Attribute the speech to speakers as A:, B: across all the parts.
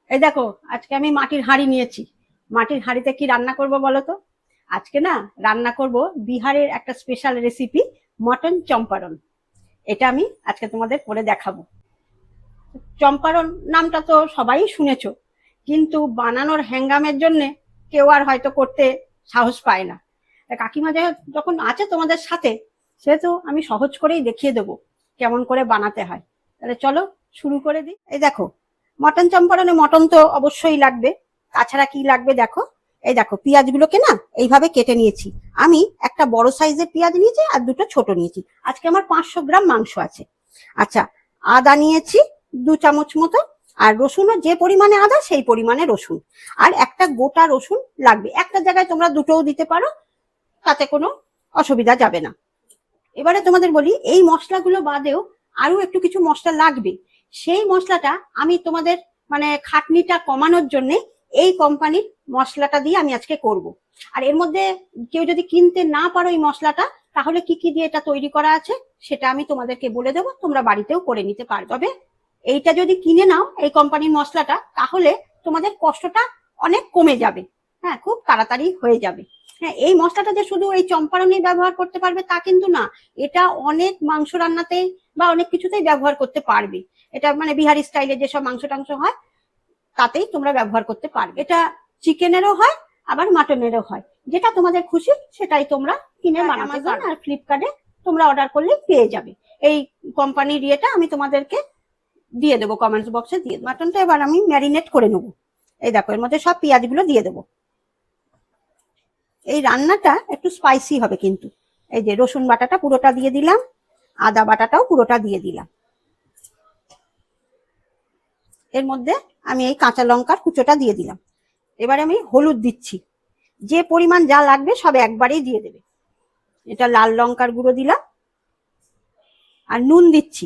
A: এই দেখো, আজকে আমি মাটির হাঁড়ি নিয়েছি। মাটির হাঁড়িতে কি রান্না করব বলো তো? আজকে না রান্না করব বিহারের একটা স্পেশাল রেসিপি, মটন চম্পারন। এটা আমি আজকে তোমাদের করে দেখাবো। চম্পারন নামটা তো সবাই শুনেছো, কিন্তু বানানোর হ্যাঙ্গামের জন্য কেউ আর হয়তো করতে সাহস পায় না। কাকিমা যখন আছে তোমাদের সাথে, সেহেতু আমি সহজ করেই দেখিয়ে দেবো কেমন করে বানাতে হয়। তাহলে চলো শুরু করে দিই। এই দেখো, মটন চম্পারনে মটন তো অবশ্যই লাগবে। তাছাড়া কি লাগবে দেখো, এই দেখো পেঁয়াজগুলোকে না এইভাবে কেটে নিয়েছি। আমি একটা বড় সাইজের পেঁয়াজ নিয়েছি আর দুটো ছোট নিয়েছি। আজকে আমার 500 গ্রাম মাংস আছে। আচ্ছা, আদা নিয়েছি 2 চামচ মতো, আর রসুনও যে পরিমাণে আদা সেই পরিমাণে রসুন, আর একটা গোটা রসুন লাগবে। একটা জায়গায় তোমরা দুটোও দিতে পারো, তাতে কোনো অসুবিধা যাবে না। এবারে তোমাদের বলি, এই মশলাগুলো বাদেও আরো একটু কিছু মশলা লাগবে। সেই মশলাটা আমি তোমাদের মানে খাটনিটা কমানোর জন্য এই কোম্পানির মশলাটা দিয়ে আমি আজকে করব। আর এর মধ্যে কেউ যদি কিনতে না পারো এই মশলাটা, তাহলে কি কি দিয়ে এটা তৈরি করা আছে সেটা আমি তোমাদেরকে বলে দেবো, তোমরা বাড়িতেও করে নিতে পারবে। তবে এইটা যদি কিনে নাও এই কোম্পানির মশলাটা, তাহলে তোমাদের কষ্টটা অনেক কমে যাবে। হ্যাঁ, খুব তাড়াতাড়ি হয়ে যাবে। হ্যাঁ, এই মশলাটা যে শুধু এই চম্পারণেই ব্যবহার করতে পারবে তা কিন্তু না, এটা অনেক মাংস রান্নাতেই বা অনেক কিছুতেই ব্যবহার করতে পারবে। এটা মানে বিহারি স্টাইলে যেসব মাংস টাংস হয় তাতেই তোমরা ব্যবহার করতে পারবে। এটা চিকেনেরও হয়, আবার মাটনেরও হয়। যেটা তোমাদের খুশি সেটাই তোমরা কিনে বানাতে পারো, আর ফ্লিপকার্টে তোমরা অর্ডার করলে পেয়ে যাবে। এই কোম্পানির ইয়েটা আমি তোমাদেরকে দিয়ে দেবো, কমেন্টস বক্সে দিয়ে দেবো। মাটনটা এবার আমি ম্যারিনেট করে নেবো। এই দেখো, এর মধ্যে সব পেঁয়াজগুলো দিয়ে দেবো। এই রান্নাটা একটু স্পাইসি হবে কিন্তু। এই যে রসুন বাটাটা পুরোটা দিয়ে দিলাম, আদা বাটাটাও পুরোটা দিয়ে দিলাম। এর মধ্যে আমি এই কাঁচা লঙ্কার কুচোটা দিয়ে দিলাম। এবারে আমি হলুদ দিচ্ছি, যে পরিমাণ যা লাগবে সব একবারেই দিয়ে দেবে। এটা লাল লঙ্কার গুঁড়ো দিলাম, আর নুন দিচ্ছি।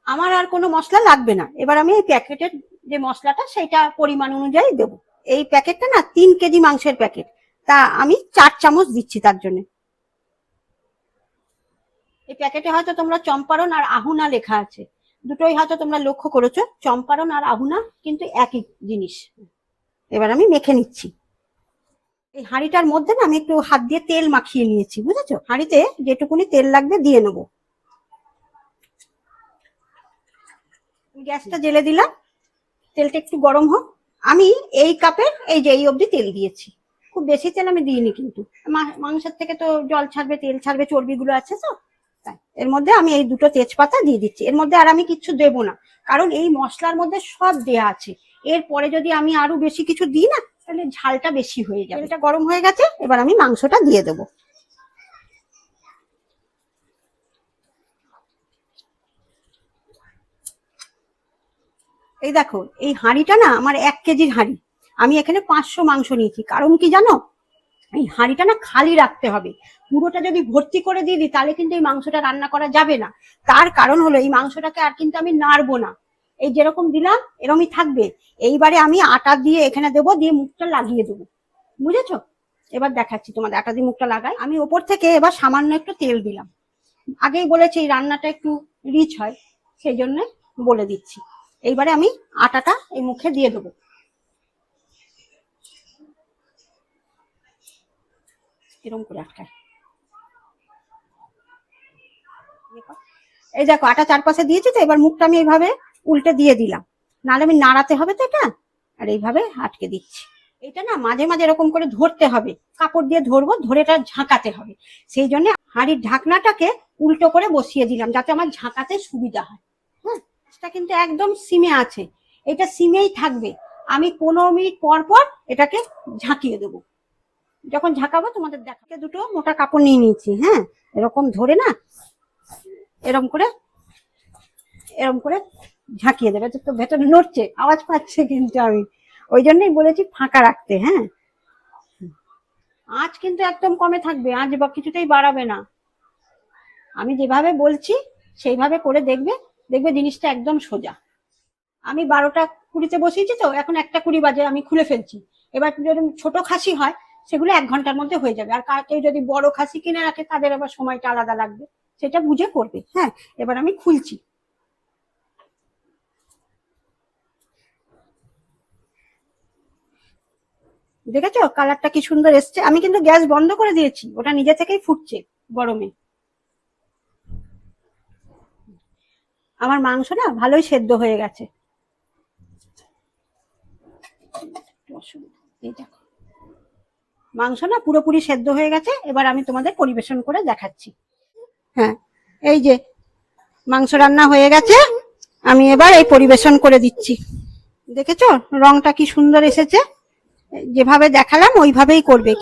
A: আমার আর কোনো মশলা লাগবে না। এবার আমি এই প্যাকেটের যে মশলাটা সেটা পরিমাণ অনুযায়ী দেবো। এই প্যাকেটটা না 3 কেজি মাংসের প্যাকেট, তা আমি 4 চামচ দিচ্ছি তার জন্য। এই প্যাকেটে হয়তো তোমরা চম্পারন আর আহুনা লেখা আছে, দুটোই হয়তো তোমরা লক্ষ্য করেছো। চম্পারন আর আহুনা কিন্তু একই জিনিস। এবার আমি মেখে নিচ্ছি। এই হাঁড়িটার মধ্যে না আমি একটু হাত দিয়ে তেল মাখিয়ে নিয়েছি, বুঝেছো? হাঁড়িতে যেটুকুনি তেল লাগবে দিয়ে নেবো। গ্যাসটা জেলে দিলাম, তেলটা একটু গরম হোক। আমি এই কাপের এই যে এই অবধি তেল দিয়েছি, খুব বেশি তেল আমি দিইনি, কিন্তু মাংসের থেকে তো জল ছাড়বে, তেল ছাড়বে, চর্বিগুলো আছে তো। তাই এর মধ্যে আমি এই দুটো তেজপাতা দিয়ে দিচ্ছি। এর মধ্যে আর আমি কিচ্ছু দেবো না, কারণ এই মশলার মধ্যে সব দেয়া আছে। এরপরে যদি আমি আরো বেশি কিছু দিই না, তাহলে ঝালটা বেশি হয়ে যাবে। এটা গরম হয়ে গেছে, এবার আমি মাংসটা দিয়ে দেবো। এই দেখো, এই হাঁড়িটা না আমার 1 কেজির হাঁড়ি। আমি এখানে 500 মাংস নিয়েছি। কারণ কি জানো, এই হাঁড়িটা না খালি রাখতে হবে। পুরোটা যদি ভর্তি করে দিয়ে দিই তাহলে কিন্তু এই মাংসটা রান্না করা যাবে না। তার কারণ হলো এই মাংসটাকে আর কিন্তু আমি নাড়বো না, এই যেরকম দিলাম এরকমই থাকবে। এইবারে আমি আটা দিয়ে এখানে দেবো, দিয়ে মুখটা লাগিয়ে দেবো, বুঝেছো? এবার দেখাচ্ছি তোমাদের আটা দিয়ে মুখটা লাগাই। আমি ওপর থেকে এবার সামান্য একটু তেল দিলাম। আগেই বলেছি এই রান্নাটা একটু রিচ হয়, সেই জন্য বলে দিচ্ছি। এইবারে আমি আটাটা এই মুখে দিয়ে দেবো। এরকম করে আটকায়। এই দেখো, আটা চারপাশে দিয়েছি তো, এবার মুখটা আমি এইভাবে উল্টে দিয়ে দিলাম, নাহলে আমি নাড়াতে হবে তো এটা। আর এইভাবে আটকে দিচ্ছি। এটা না মাঝে মাঝে এরকম করে ধরতে হবে, কাপড় দিয়ে ধরবো, ধরে এটা ঝাঁকাতে হবে। সেই জন্য হাঁড়ির ঢাকনাটাকে উল্টো করে বসিয়ে দিলাম, যাতে আমার ঝাঁকাতে সুবিধা হয়। হ্যাঁ, এটা কিন্তু একদম সিমে আছে, এটা সিমেই থাকবে। আমি 15 মিনিট পর পর এটাকে ঝাঁকিয়ে দেবো। যখন ঝাঁকাবো তোমাদের দেখাতে দুটো মোটা কাপড় নিয়ে নিয়েছি। হ্যাঁ, এরকম ধরে না, এরকম করে এরকম করে ঝাঁকিয়ে দেবে। তো ভেতরে নড়ছে, আওয়াজ পাচ্ছে কিন্তু আমি ওই জন্যই বলেছি ফাঁকা রাখতে। হ্যাঁ, আঁচ কিন্তু একদম কমে থাকবে, আঁচ বা কিছুতেই বাড়াবে না। আমি যেভাবে বলছি সেইভাবে করে দেখবে, দেখবে জিনিসটা একদম সোজা। আমি 12টা 20-তে বসিয়েছি তো, এখন 1টা 20 বাজে, আমি খুলে ফেলছি। এবার যদি ছোট খাসি হয় সেগুলো 1 ঘন্টার মধ্যে হয়ে যাবে, আর কেউ যদি বড় খাসি কিনে রাখে তাদের আবার সময়টা আলাদা লাগবে, সেটা বুঝে করবে। হ্যাঁ, এবার আমি খুলছি। দেখেছো কালারটা কি সুন্দর এসছে। আমি কিন্তু গ্যাস বন্ধ করে দিয়েছি, ওটা নিজে থেকেই ফুটছে গরমে। আমার মাংস না ভালোই সেদ্ধ হয়ে গেছে। এই দেখো মাংস না পুরোপুরি সেদ্ধ হয়ে গেছে। এবার আমি তোমাদের পরিবেশন করে দেখাচ্ছি। হ্যাঁ, এই যে মাংস রান্না হয়ে গেছে, আমি এবার এই পরিবেশন করে দিচ্ছি। দেখেছো রংটা কি সুন্দর এসেছে, যেভাবে দেখালাম ওইভাবেই করবে।